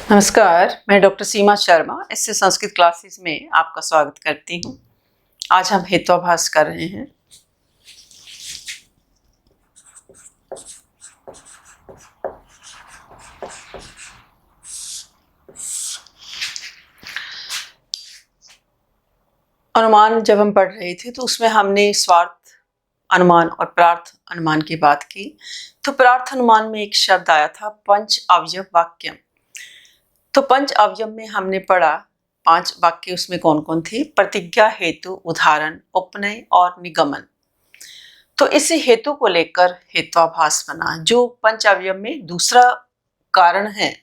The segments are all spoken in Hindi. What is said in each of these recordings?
नमस्कार, मैं डॉक्टर सीमा शर्मा इससे संस्कृत क्लासेस में आपका स्वागत करती हूँ। आज हम हेत्वाभास कर रहे हैं। अनुमान जब हम पढ़ रहे थे तो उसमें हमने स्वार्थ अनुमान और प्रार्थ अनुमान की बात की। तो प्रार्थ अनुमान में एक शब्द आया था पंच अवयव वाक्यम। तो पंच अवयव में हमने पढ़ा 5 वाक्य, उसमें कौन कौन थे? प्रतिज्ञा, हेतु, उदाहरण, उपनय और निगमन। तो इसी हेतु को लेकर हेत्वाभास बना। जो पंच अवयव में दूसरा कारण है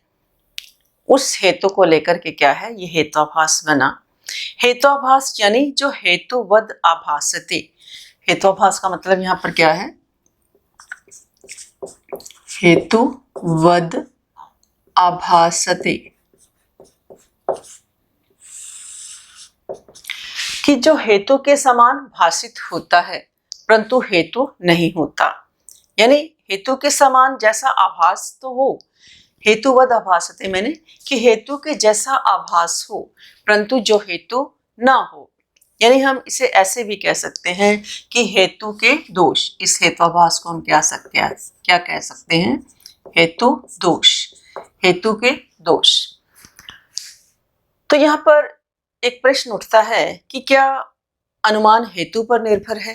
उस हेतु को लेकर के क्या है, ये हेत्वाभास बना। हेत्वाभास यानी जो हेतुवद आभासते। हेत्वाभास का मतलब यहाँ पर क्या है? हेतुवद आभासते, कि जो हेतु के समान भाषित होता है परंतु हेतु नहीं होता। यानी हेतु के समान जैसा आभास तो हो, हेतुवद आभासते मैंने कि हेतु के जैसा आभास हो परंतु जो हेतु ना हो। यानी हम इसे ऐसे भी कह सकते हैं कि हेतु के दोष। इस हेत्वाभास को हम क्या कह सकते हैं? हेतु दोष, हेतु के दोष। तो यहाँ पर एक प्रश्न उठता है कि क्या अनुमान हेतु पर निर्भर है?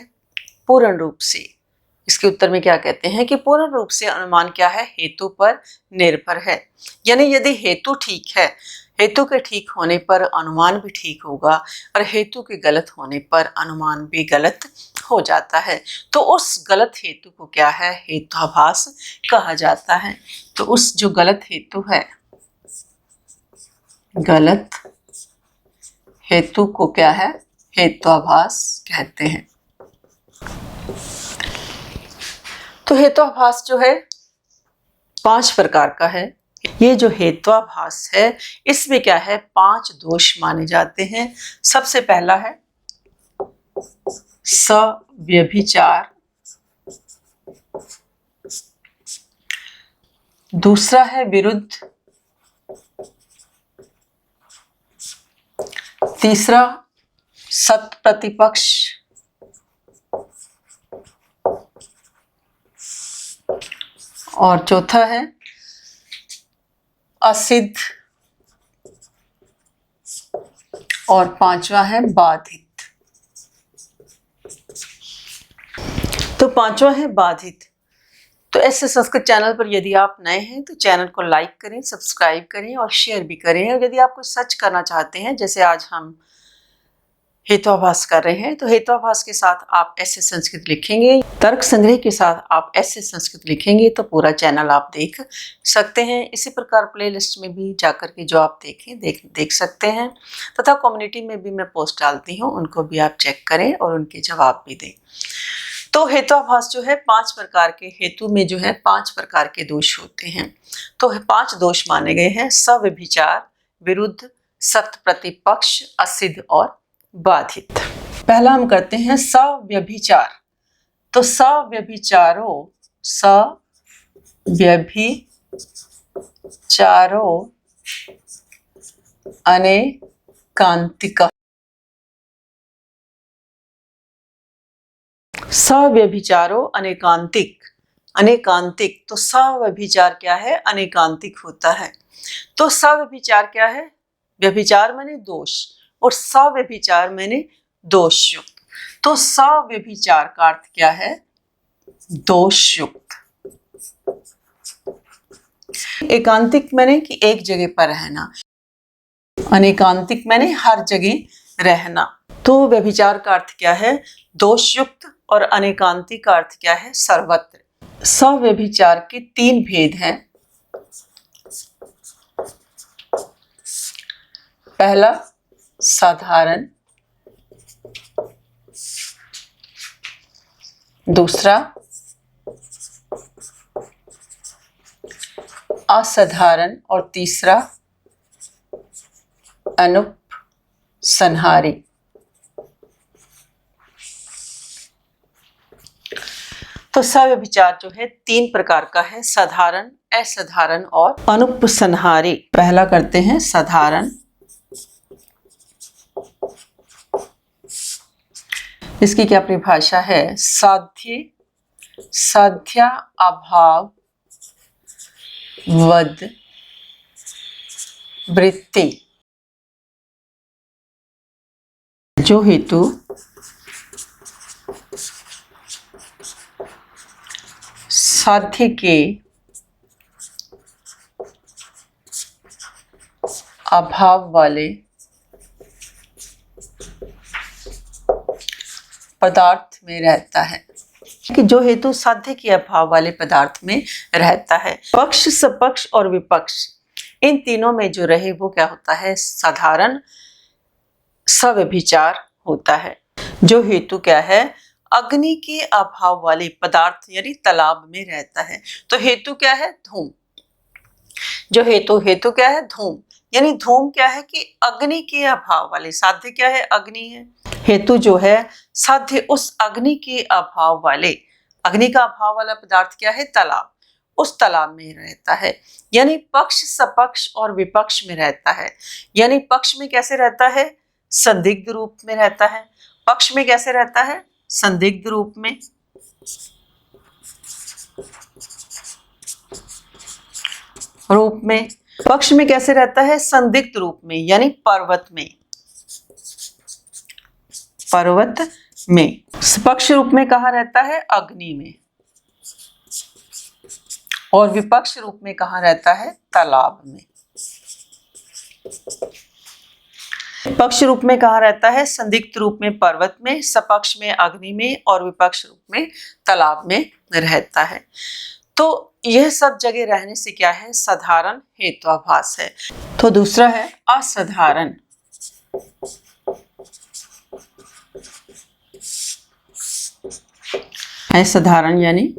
पूर्ण रूप से। इसके उत्तर में क्या कहते हैं कि पूर्ण रूप से अनुमान क्या है? हेतु पर निर्भर है। यानी यदि हेतु ठीक है, हेतु के ठीक होने पर अनुमान भी ठीक होगा और हेतु के गलत होने पर अनुमान भी गलत हो जाता है। तो उस गलत हेतु को क्या है? हेत्वाभास कहा जाता है। तो उस जो गलत हेतु है, गलत हेतु को क्या है? हेत्वाभास कहते हैं। तो हेत्वाभास जो है 5 प्रकार का है। ये जो हेत्वाभास है इसमें क्या है? 5 दोष माने जाते हैं। सबसे पहला है सव्यभिचार, दूसरा है विरुद्ध, तीसरा सत प्रतिपक्ष, और चौथा है असिद्ध, और 5वां है बाधित। तो 5वां है बाधित। तो ऐसे संस्कृत चैनल पर यदि आप नए हैं तो चैनल को लाइक करें, सब्सक्राइब करें और शेयर भी करें। और यदि आप कुछ सर्च करना चाहते हैं, जैसे आज हम हेत्वाभास कर रहे हैं, तो हेत्वाभास के साथ आप ऐसे संस्कृत लिखेंगे, तर्क संग्रह के साथ आप ऐसे संस्कृत लिखेंगे तो पूरा चैनल आप देख सकते हैं। इसी प्रकार प्लेलिस्ट में भी जाकर के जो आप देख सकते हैं, तथा कम्युनिटी में भी मैं पोस्ट डालती हूँ, उनको भी आप चेक करें और उनके जवाब भी दें। तो हेत्वाभास जो है 5 प्रकार के, हेतु में जो है 5 प्रकार के दोष होते हैं। तो 5 दोष माने गए हैं: सव्यभिचार, विरुद्ध, सत प्रतिपक्ष, असिद्ध और बाधित। पहला हम करते हैं सव्यभिचार। तो सव्यभिचारो, सव्यभिचारो अनेकांतिक। सव्यभिचारो अनेकांतिक, अनेकांतिक। तो सव्यभिचार क्या है? अनेकांतिक होता है। तो सव्यभिचार क्या है? व्यभिचार माने दोष और सव्यभिचार माने दोषयुक्त। तो सव्यभिचार का अर्थ क्या है? दोषयुक्त। एकांतिक माने कि एक जगह पर रहना, अनेकांतिक माने हर जगह रहना। तो व्यभिचार का अर्थ क्या है? दोषयुक्त। और अनेकांतिक का अर्थ क्या है? सर्वत्र। सव्यभिचार के 3 भेद हैं। पहला साधारण, दूसरा असाधारण और तीसरा अनुपसंहारी। तो सव्यभिचार जो है 3 प्रकार का है: साधारण, असाधारण और अनुपसंहारी। पहला करते हैं साधारण। इसकी क्या परिभाषा है? साध्य, साध्या अभाव वद वृत्ति। जो हेतु साध्य के अभाव वाले पदार्थ में रहता है, कि जो हेतु साध्य के अभाव वाले पदार्थ में रहता है। पक्ष, सपक्ष और विपक्ष, इन तीनों में जो रहे वो क्या होता है? साधारण सव्यभिचार होता है। जो हेतु क्या है? अग्नि के अभाव वाले पदार्थ यानी तालाब में रहता है। तो हेतु क्या है? धूम। जो हेतु क्या है? धूम। यानी धूम क्या है? कि अग्नि के अभाव वाले, साध्य क्या है? अग्नि है। हेतु जो है साध्य उस अग्नि के अभाव वाले, अग्नि का अभाव वाला पदार्थ क्या है? तालाब। उस तालाब में रहता है। यानी पक्ष, सपक्ष और विपक्ष में रहता है। यानी पक्ष में कैसे रहता है? संदिग्ध रूप में रहता है। पक्ष में कैसे रहता है? संदिग्ध रूप में। पक्ष में कैसे रहता है? संदिग्ध रूप में, यानी पर्वत में। पक्ष रूप में कहाँ रहता है? अग्नि में। और विपक्ष रूप में कहाँ रहता है? तालाब में। पक्ष रूप में कहाँ रहता है? संदिग्ध रूप में पर्वत में, सपक्ष में अग्नि में और विपक्ष रूप में तालाब में रहता है। तो यह सब जगह रहने से क्या है? साधारण हेत्वाभास है। तो दूसरा है असाधारण। असाधारण यानी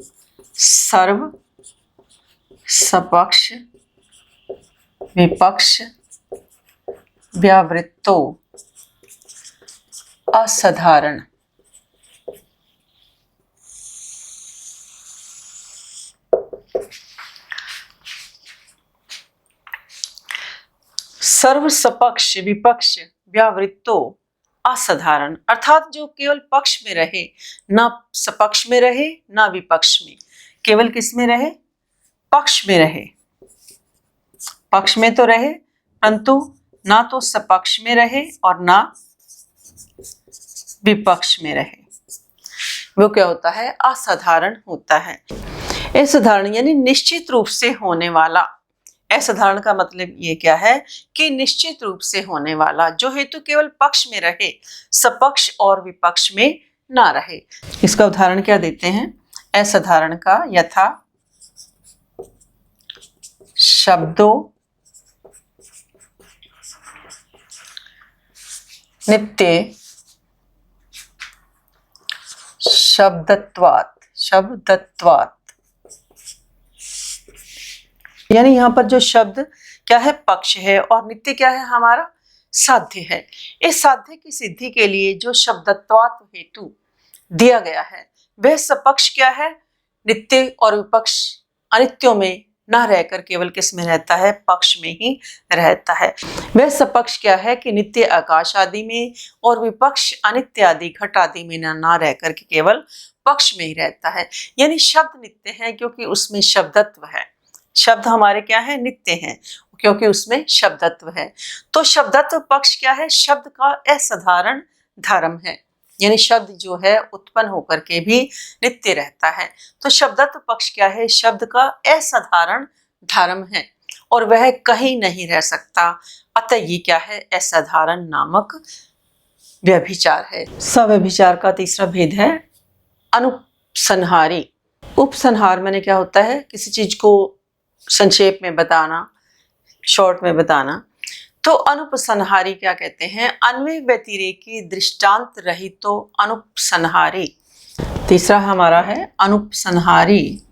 सर्व, सपक्ष, विपक्ष, व्यावृत्तो असाधारण। सर्व, सपक्ष, विपक्ष, व्यावृत्तो असाधारण, अर्थात जो केवल पक्ष में रहे, ना सपक्ष में रहे ना विपक्ष में, केवल किस में रहे? पक्ष में रहे। पक्ष में तो रहे परंतु ना तो सपक्ष में रहे और ना विपक्ष में रहे। वो क्या होता है? असाधारण होता है। असाधारण यानी निश्चित रूप से होने वाला। असाधारण का मतलब ये क्या है? कि निश्चित रूप से होने वाला। जो हेतु केवल पक्ष में रहे, सपक्ष और विपक्ष में ना रहे। इसका उदाहरण क्या देते हैं? असाधारण का यथा शब्दों नित्य शब्दत्वात्। यानी यहाँ पर जो शब्द क्या है? पक्ष है, और नित्य क्या है? हमारा साध्य है। इस साध्य की सिद्धि के लिए जो शब्दत्वात् हेतु दिया गया है वह सपक्ष क्या है? नित्य और विपक्ष अनित्यों में ना रहकर केवल किस में रहता है? पक्ष में ही रहता है। वह सपक्ष क्या है? कि नित्य आकाश आदि में और विपक्ष अनित्य आदि घट आदि में ना रहकर के केवल पक्ष में ही रहता है। यानी शब्द नित्य है क्योंकि उसमें शब्दत्व है। शब्द हमारे क्या है? नित्य हैं क्योंकि उसमें शब्दत्व है। तो शब्दत्व पक्ष क्या है? शब्द का असाधारण धर्म है। यानी शब्द जो है उत्पन्न होकर के भी नित्य रहता है। तो शब्दत्व पक्ष क्या है? शब्द का असाधारण धर्म है और वह कहीं नहीं रह सकता। अतः ये क्या है? असाधारण नामक व्यभिचार है। सव्यभिचार का तीसरा भेद है अनुपसंहारी। उपसंहार माने क्या होता है? किसी चीज को संक्षेप में बताना, शॉर्ट में बताना। तो अनुपसंहारी क्या कहते हैं? अन्वय व्यतिरेकी दृष्टांत रहित तो अनुपसंहारी। तीसरा हमारा है अनुपसंहारी।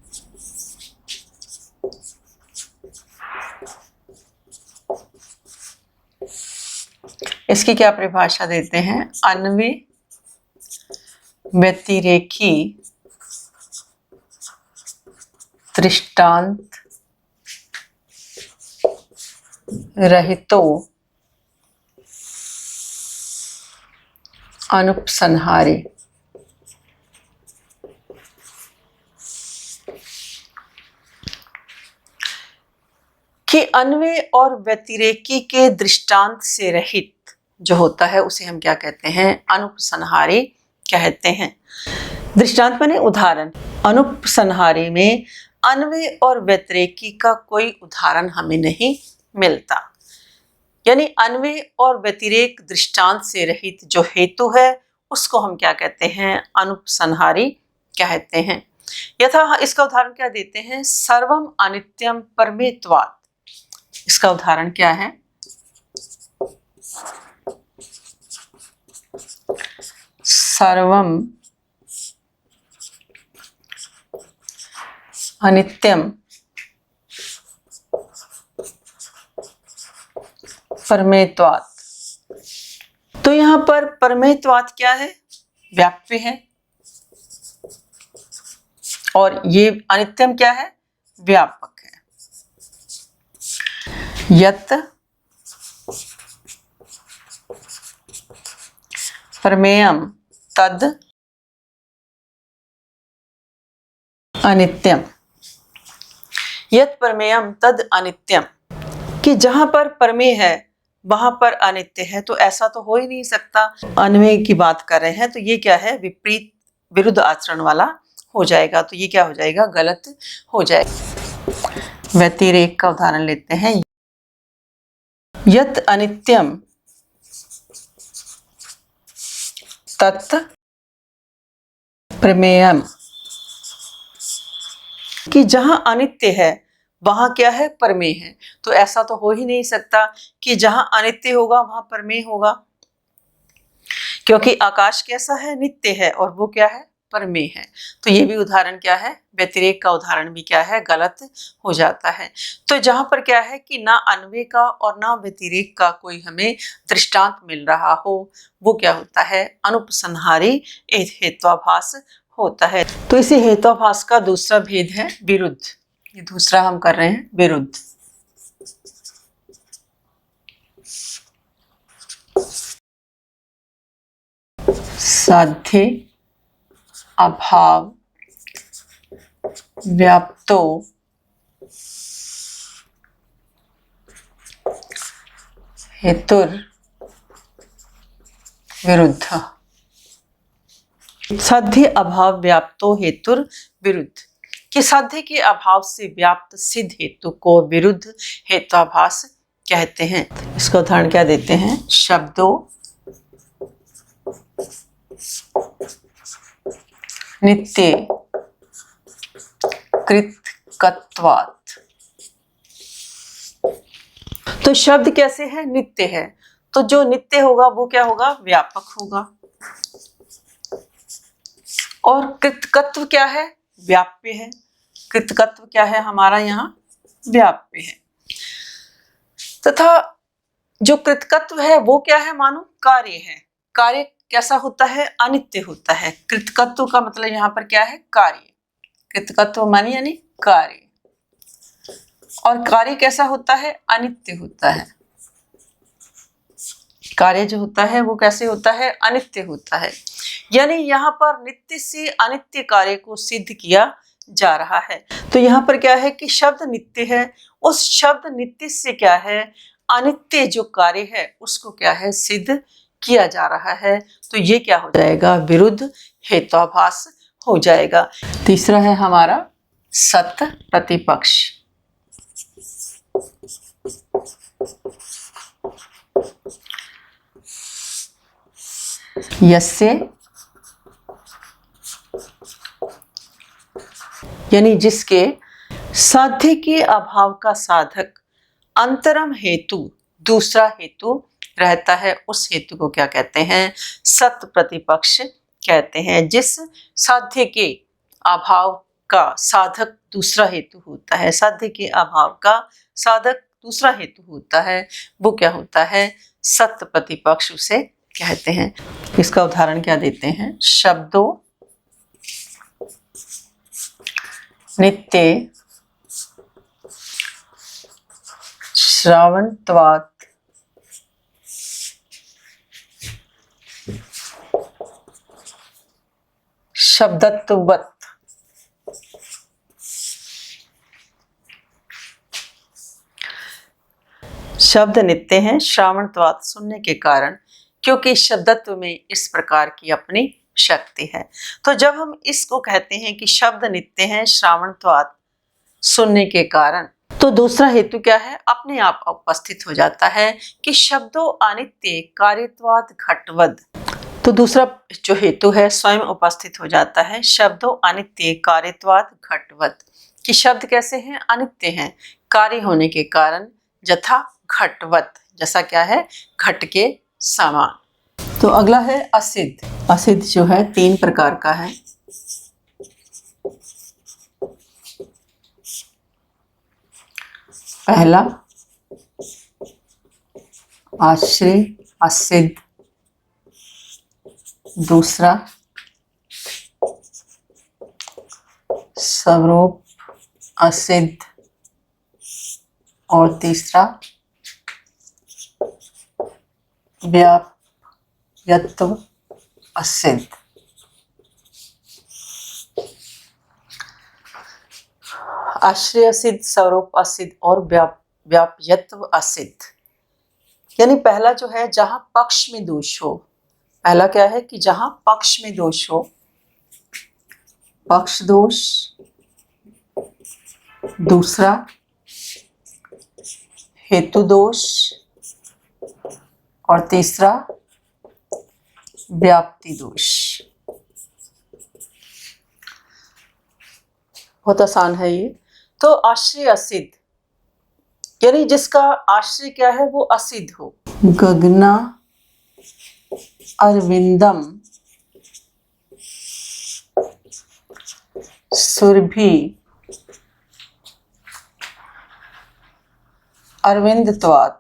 इसकी क्या परिभाषा देते हैं? अन्वय व्यतिरेकी दृष्टांत रहितो अनुपसंहारी। कि अन्वय और व्यतिरेकी के दृष्टांत से रहित जो होता है उसे हम क्या कहते हैं? अनुपसंहारी कहते हैं। दृष्टांत माने उदाहरण। अनुपसंहारी में अन्वय और व्यतिरेकी का कोई उदाहरण हमें नहीं मिलता। यानी अन्वय और व्यतिरेक दृष्टांत से रहित जो हेतु है उसको हम क्या कहते हैं? अनुपसंहारी कहते हैं। यथा इसका उदाहरण क्या देते हैं? सर्वम अनित्यम परमेत्वात्। इसका उदाहरण क्या है? सर्वम अनित्यम परमेत्वात्। तो यहां पर परमेत्वात् क्या है? व्याप्य है। और ये अनित्यम क्या है? व्यापक है। यत् परमेयम तद अनित्यम। यत् परमेयम तद अनित्यम। कि जहां पर परमेय है वहां पर अनित्य है, तो ऐसा तो हो ही नहीं सकता। अन्वय की बात कर रहे हैं तो ये क्या है? विपरीत विरुद्ध आचरण वाला हो जाएगा। तो ये क्या हो जाएगा? गलत हो जाएगा। व्यतिरेक का उदाहरण लेते हैं। यत् अनित्यम तत् प्रमेयम। कि जहां अनित्य है वहां क्या है? परमेय है। तो ऐसा तो हो ही नहीं सकता कि जहां अनित्य होगा वहां परमेय होगा, क्योंकि आकाश कैसा है? नित्य है और वो क्या है? परमेय है। तो ये भी उदाहरण क्या है? व्यतिरेक का उदाहरण भी क्या है? गलत हो जाता है। तो जहां पर क्या है कि ना अन्वय का और ना व्यतिरेक का कोई हमें दृष्टांत मिल रहा हो, वो क्या होता है? अनुपसंहारी हेत्वाभास होता है। तो इसी हेत्वाभास का दूसरा भेद है विरुद्ध। ये दूसरा हम कर रहे हैं, विरुद्ध। साध्य अभाव व्याप्तो हेतुर विरुद्ध। साध्य अभाव व्याप्तो हेतुर विरुद्ध। कि साध्य के अभाव से व्याप्त सिद्ध हेतु को विरुद्ध हेत्वाभास कहते हैं। इसका उदाहरण क्या देते हैं? शब्दों नित्य कृतकत्वात्। तो शब्द कैसे है? नित्य है। तो जो नित्य होगा वो क्या होगा? व्यापक होगा। और कृतकत्व क्या है? व्याप्य है। कृतकत्व क्या है हमारा? यहाँ व्याप्य है। तथा जो कृतकत्व है वो क्या है? मानो कार्य है। कार्य कैसा होता है? अनित्य होता है। कृतकत्व का मतलब यहाँ पर क्या है? कार्य। कृतकत्व माने यानी कार्य। और कार्य कैसा होता है? अनित्य होता है। कार्य जो होता है वो कैसे होता है? अनित्य होता है। यानी यहाँ पर नित्य से अनित्य कार्य को सिद्ध किया जा रहा है। तो यहाँ पर क्या है कि शब्द नित्य है, उस शब्द नित्य से क्या है? अनित्य जो कार्य है उसको क्या है? सिद्ध किया जा रहा है। तो ये क्या हो जाएगा? विरुद्ध हेत्वाभास हो जाएगा। तीसरा है हमारा सत प्रतिपक्ष। यस्य यानी जिसके साध्य के अभाव का साधक अंतरम हेतु दूसरा हेतु रहता है, उस हेतु को क्या कहते हैं? सत प्रतिपक्ष कहते हैं। जिस साध्य के अभाव का साधक दूसरा हेतु होता है, साध्य के अभाव का साधक दूसरा हेतु होता है, वो क्या होता है? सत प्रतिपक्ष उसे कहते हैं। इसका उदाहरण क्या देते हैं? शब्दों नित्य श्रावणत्वात् शब्दत्ववत्। शब्द नित्य हैं श्रावणत्वात् सुनने के कारण, क्योंकि शब्दत्व में इस प्रकार की अपनी शक्ति है। तो जब हम इसको कहते हैं कि शब्द नित्य हैं श्रावणत्वात् सुनने के कारण, तो दूसरा हेतु क्या है, अपने आप उपस्थित हो जाता है कि शब्दों अनित्य कार्यत्वात् घटवद। तो दूसरा जो हेतु है स्वयं उपस्थित हो जाता है, शब्दों अनित्य कार्यत्वात् घटवद, कि शब्द कैसे हैं, अनित्य हैं कार्य होने के कारण, यथा घटवत, जैसा क्या है, घट के समान। तो अगला है असिद्ध। असिद्ध जो है 3 प्रकार का है। पहला आश्रय असिद्ध, दूसरा स्वरूप असिद्ध, और तीसरा व्याप्यत्व असिद्ध। आश्रय असिद्ध, स्वरूप असिद्ध और व्याप्यत्व असिद्ध। यानी पहला जो है जहां पक्ष में दोष हो, पहला क्या है कि जहां पक्ष में दोष हो, पक्ष दोष, दूसरा हेतु दोष, और तीसरा व्याप्ति दोष। बहुत आसान है ये। तो आश्रय असिद्ध, यानी जिसका आश्रय क्या है वो असिद्ध हो। गगना अरविंदम सुरभि अरविंदत्वात्।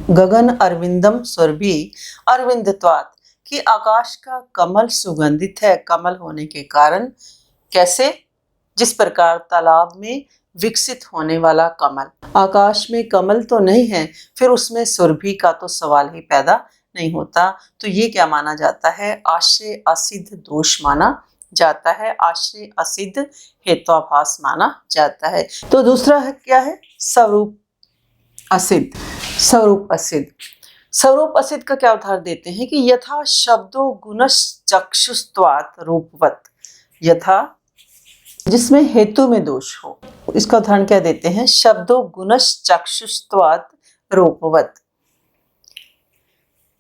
गगन अरविंदम सुरभि अरविंदत्वात्, कि आकाश का कमल सुगंधित है कमल होने के कारण। कैसे, जिस प्रकार तालाब में विकसित होने वाला कमल, आकाश में कमल तो नहीं है, फिर उसमें सुरभि का तो सवाल ही पैदा नहीं होता। तो ये क्या माना जाता है, आश्रय असिद्ध दोष माना जाता है, आश्रय असिद्ध हेत्वाभास माना जाता है। तो दूसरा है क्या है, स्वरूप असिद्ध। स्वरूप असिद्ध, स्वरूप असिद्ध का क्या उदाहरण देते हैं कि यथा शब्दों गुणश्चक्षुस्त्वात् रूपवत्, यथा जिसमें हेतु में दोष हो, इसका उदाहरण क्या देते हैं, शब्दों गुणश्चक्षुस्त्वात् रूपवत्,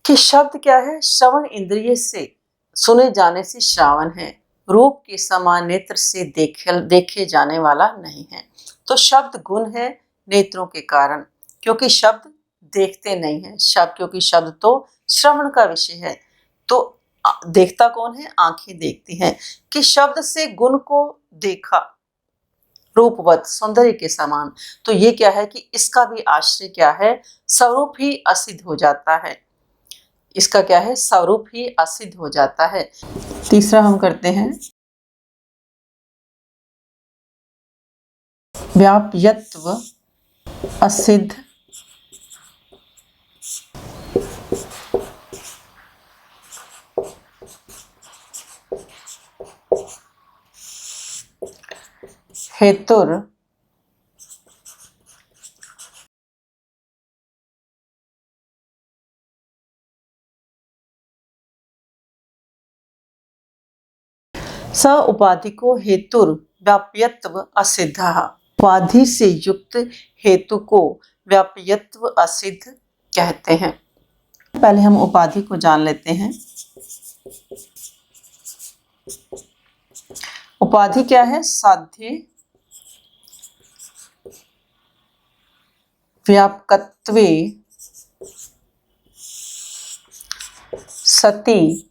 कि शब्द क्या है, श्रवण इंद्रिय से सुने जाने से श्रावण है, रूप के समान नेत्र से देखे जाने वाला नहीं है। तो शब्द गुण है नेत्रों के कारण, क्योंकि शब्द देखते नहीं है, शब्द, क्योंकि शब्द तो श्रवण का विषय है, तो देखता कौन है, आंखें देखती हैं, कि शब्द से गुण को देखा रूपवत सौंदर्य के समान। तो ये क्या है कि इसका भी आश्रय क्या है, स्वरूप ही असिद्ध हो जाता है, इसका क्या है, स्वरूप ही असिद्ध हो जाता है। तीसरा हम करते हैं व्याप्यत्व असिद्ध, हेतुर स उपाधिको हेतुर व्याप्यत्व असिद्धः। उपाधि से युक्त हेतु को व्याप्यत्व असिद्ध कहते हैं। पहले हम उपाधि को जान लेते हैं। उपाधि क्या है, साध्य व्यापकत्वे सति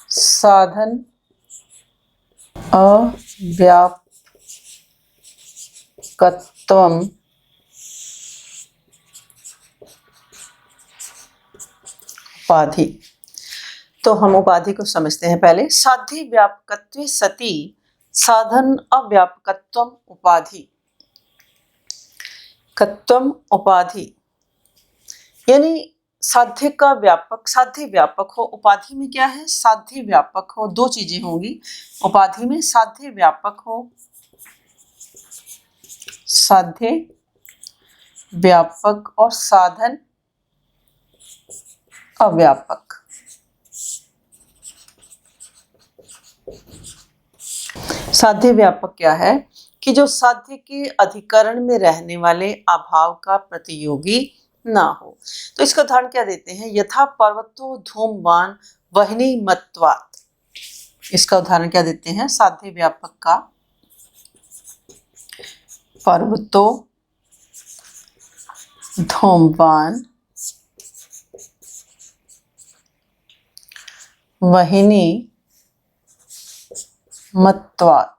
साधन अव्याप्यत्वे व्यापकत्वम उपाधि। तो हम उपाधि को समझते हैं पहले। साध्य व्यापकत्वे सति साधन अव्यापकत्वम उपाधि। कत्वम उपाधि यानी साध्य का व्यापक, साध्य व्यापक हो। उपाधि में क्या है? साध्य व्यापक हो। दो चीजें होंगी उपाधि में, साध्य व्यापक हो, साध्य व्यापक, और साधन अव्यापक। साध्य व्यापक क्या है? कि जो साध्य के अधिकरण में रहने वाले अभाव का प्रतियोगी ना हो। तो इसका उदाहरण क्या देते हैं? यथा पर्वतो धूमवान वह्नि मत्वात्। इसका उदाहरण क्या देते हैं साध्य व्यापक का? पर्वतो धूमवान वह्नि मत्वात्।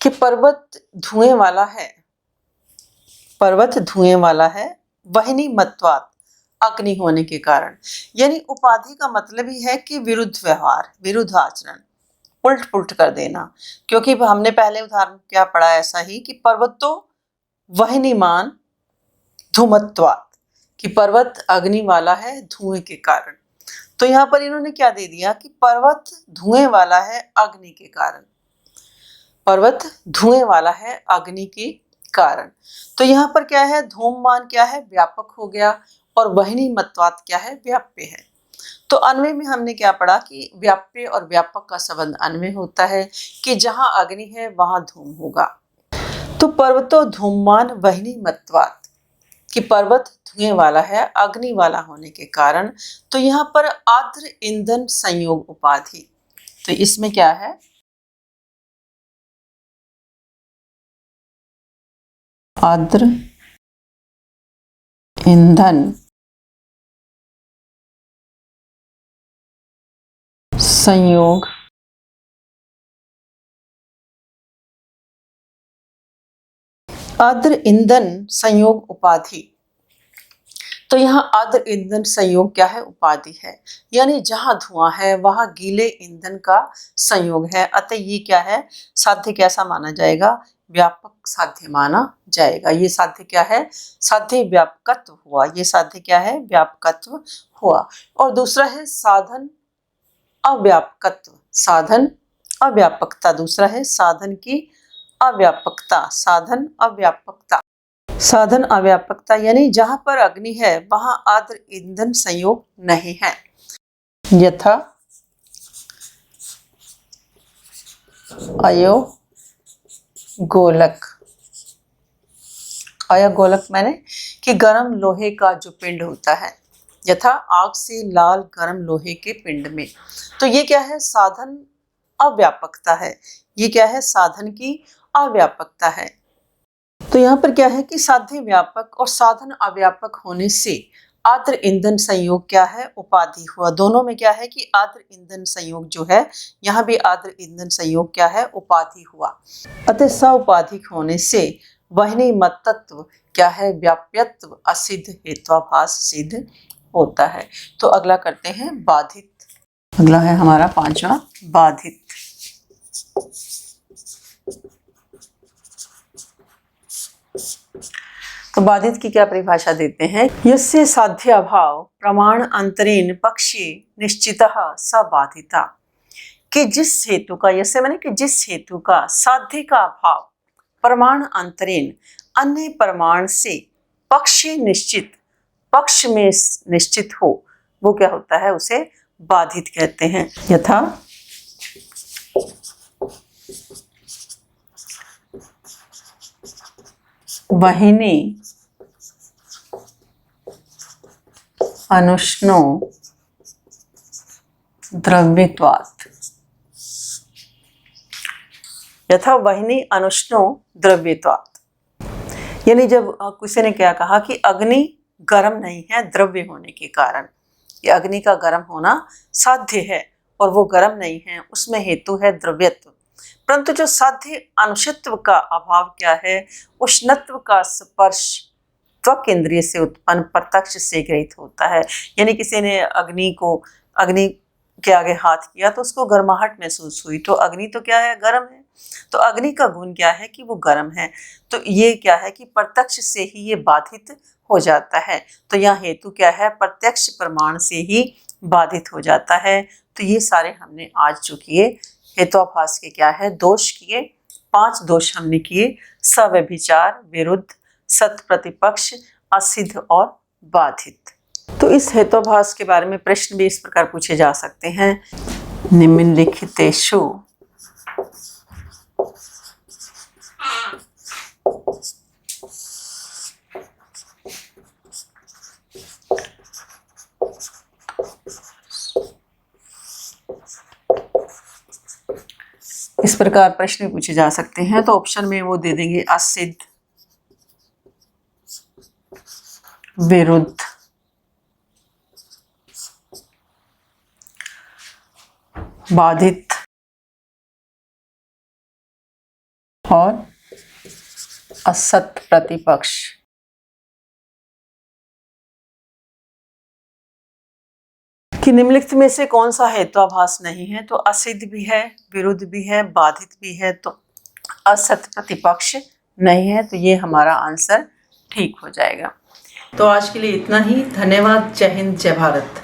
कि पर्वत धुएं वाला है, पर्वत धुएं वाला है, वह्नि मत्वात् अग्नि होने के कारण। यानी उपाधि का मतलब ही है कि विरुद्ध व्यवहार, विरुद्ध आचरण, उल्ट पुल्ट कर देना। क्योंकि हमने पहले उदाहरण क्या पढ़ा ऐसा ही कि पर्वतो वह्निमान धूमत्वात्, कि पर्वत अग्नि वाला है धुएं के कारण। तो यहाँ पर इन्होंने क्या दे दिया कि पर्वत धुएं वाला है अग्नि के कारण, पर्वत धुएं वाला है अग्नि के कारण। तो यहाँ पर क्या है? धूममान क्या है? व्यापक हो गया, और वह्नि मत्वात् क्या है? व्याप्य है। तो अन्वय में हमने क्या पढ़ा कि व्याप्य और व्यापक का संबंध अन्वय होता है कि जहां अग्नि है वहां धूम होगा। तो पर्वतो धूममान वह्नि मत्वात्, कि पर्वत धुएं वाला है अग्नि वाला होने के कारण। तो यहाँ पर आर्द्र ईंधन संयोग उपाधि। तो इसमें क्या है? आर्द्र ईंधन संयोग आर्द्र ईंधन संयोग उपाधि। तो यहाँ आर्द्र ईंधन संयोग क्या है? उपाधि है। यानी जहां धुआं है वहां गीले ईंधन का संयोग है। अतः ये क्या है? साध्य कैसा माना जाएगा? व्यापक साध्य माना जाएगा। ये साध्य क्या है? साध्य व्यापकत्व हुआ। ये साध्य क्या है? व्यापकत्व हुआ। और दूसरा है साधन अव्यापकत्व, साधन अव्यापकता। दूसरा है साधन की अव्यापकता, साधन अव्यापकता। साधन अव्यापकता यानी जहां पर अग्नि है वहां आर्द्र ईंधन संयोग नहीं है। यथा अयो गोलक। अयोगोलक मैंने कि गर्म लोहे का जो पिंड होता है, यथा आग से लाल गर्म लोहे के पिंड में। तो ये क्या है? साधन अव्यापकता है। ये क्या है? साधन की अव्यापकता है। तो यहाँ पर क्या है कि साध्य व्यापक और साधन अव्यापक होने से आर्द्र ईंधन संयोग क्या है? उपाधि हुआ। दोनों में क्या है कि आर्द्र ईंधन संयोग जो है, यहाँ भी आर्द्र ईंधन संयोग क्या है? उपाधि हुआ। अतः सउपाधिक होने से वह्नि मत्तत्व क्या है? व्याप्यत्व असिद्ध हेत्वाभास सिद्ध होता है। तो अगला करते हैं बाधित। अगला है हमारा पांचवा बाधित। तो बाधित की क्या परिभाषा देते हैं? यस्य साध्य अभाव प्रमाण अंतरेण पक्षे निश्चितः स बाधिता। कि जिस हेतु का, यस्य माने कि जिस हेतु का साध्य का अभाव प्रमाण अंतरेण अन्य प्रमाण से पक्षे निश्चित, पक्ष में निश्चित हो, वो क्या होता है? उसे बाधित कहते हैं। यथा वह्नि अनुष्णो द्रव्यत्वात्। यथा वह्नि अनुष्णो द्रव्यत्वात्, यानी जब किसी ने क्या कहा कि अग्नि गर्म नहीं है द्रव्य होने के कारण, ये अग्नि का गर्म होना साध्य है और वो गर्म नहीं है, उसमें हेतु है द्रव्यत्व। परंतु जो साध्य अनुषित्व का अभाव क्या है, उष्णत्व का स्पर्श त्वक इंद्रिय से उत्पन्न प्रत्यक्ष से गृहीत होता है। यानी किसी ने अग्नि के आगे हाथ किया तो उसको गर्माहट महसूस हुई, तो अग्नि तो क्या है, गर्म है। तो अग्नि का गुण क्या है कि वो गर्म है। तो ये क्या है कि प्रत्यक्ष से ही ये बाधित हो जाता है। तो यहाँ हेतु क्या है, प्रत्यक्ष प्रमाण से ही बाधित हो जाता है। तो ये सारे हमने आज जो किए हेतुआभास के क्या है, दोष किए। 5 दोष हमने किए, सव्यभिचार, विरुद्ध, सत प्रतिपक्ष, असिद्ध और बाधित। तो इस हेतुआभास के बारे में प्रश्न भी इस प्रकार पूछे जा सकते हैं। निम्नलिखितेषु इस प्रकार प्रश्न पूछे जा सकते हैं। तो ऑप्शन में वो दे देंगे असिद्ध, विरुद्ध, बाधित और असत प्रतिपक्ष। कि निम्नलिखित में से कौन सा हेतुआभास नहीं है, तो असिद्ध भी है, विरुद्ध भी है, बाधित भी है, तो असत प्रतिपक्ष नहीं है। तो ये हमारा आंसर ठीक हो जाएगा। तो आज के लिए इतना ही। धन्यवाद। जय हिंद, जय भारत।